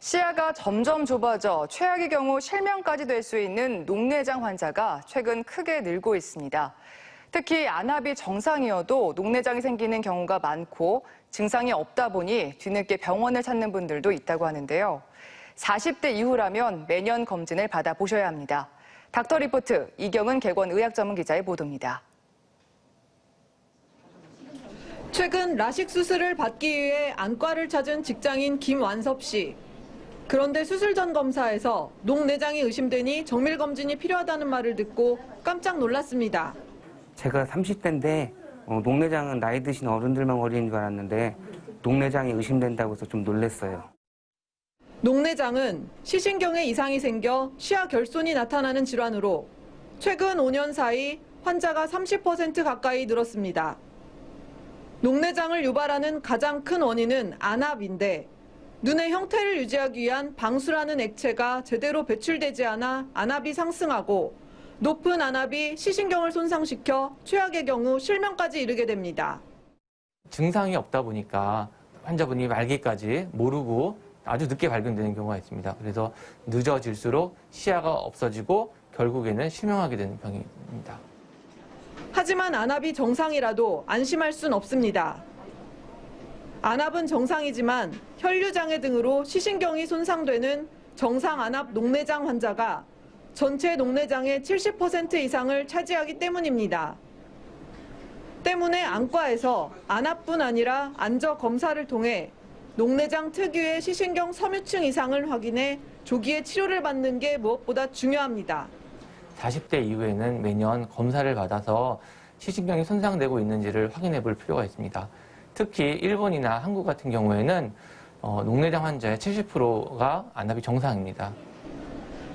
시야가 점점 좁아져 최악의 경우 실명까지 될 수 있는 녹내장 환자가 최근 크게 늘고 있습니다. 특히 안압이 정상이어도 녹내장이 생기는 경우가 많고 증상이 없다 보니 뒤늦게 병원을 찾는 분들도 있다고 하는데요. 40대 이후라면 매년 검진을 받아보셔야 합니다. 닥터리포트 이경은 객원 의학전문기자의 보도입니다. 최근 라식 수술을 받기 위해 안과를 찾은 직장인 김완섭 씨. 그런데 수술 전 검사에서 녹내장이 의심되니 정밀 검진이 필요하다는 말을 듣고 깜짝 놀랐습니다. 제가 30대인데 녹내장은 나이 드신 어른들만 걸리는 줄 알았는데 녹내장이 의심된다고 해서 좀 놀랐어요. 녹내장은 시신경에 이상이 생겨 시야 결손이 나타나는 질환으로 최근 5년 사이 환자가 30% 가까이 늘었습니다. 녹내장을 유발하는 가장 큰 원인은 안압인데 눈의 형태를 유지하기 위한 방수라는 액체가 제대로 배출되지 않아 안압이 상승하고 높은 안압이 시신경을 손상시켜 최악의 경우 실명까지 이르게 됩니다. 증상이 없다 보니까 환자분이 말기까지 모르고 아주 늦게 발견되는 경우가 있습니다. 그래서 늦어질수록 시야가 없어지고 결국에는 실명하게 되는 병입니다. 하지만 안압이 정상이라도 안심할 순 없습니다. 안압은 정상이지만 혈류장애 등으로 시신경이 손상되는 정상 안압 녹내장 환자가 전체 녹내장의 70% 이상을 차지하기 때문입니다. 때문에 안과에서 안압뿐 아니라 안저 검사를 통해 녹내장 특유의 시신경 섬유층 이상을 확인해 조기에 치료를 받는 게 무엇보다 중요합니다. 40대 이후에는 매년 검사를 받아서 시신경이 손상되고 있는지를 확인해 볼 필요가 있습니다. 특히 일본이나 한국 같은 경우에는 녹내장 환자의 70%가 안압이 정상입니다.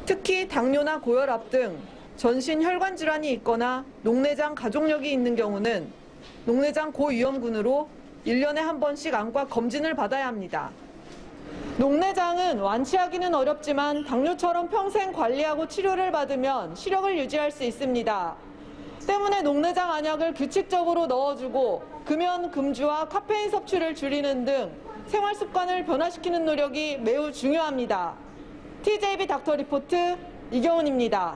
특히 당뇨나 고혈압 등 전신 혈관 질환이 있거나 녹내장 가족력이 있는 경우는 녹내장 고위험군으로 1년에 한 번씩 안과 검진을 받아야 합니다. 녹내장은 완치하기는 어렵지만 당뇨처럼 평생 관리하고 치료를 받으면 시력을 유지할 수 있습니다. 때문에 녹내장 안약을 규칙적으로 넣어주고 금연 금주와 카페인 섭취를 줄이는 등 생활 습관을 변화시키는 노력이 매우 중요합니다. TJB 닥터리포트 이경은입니다.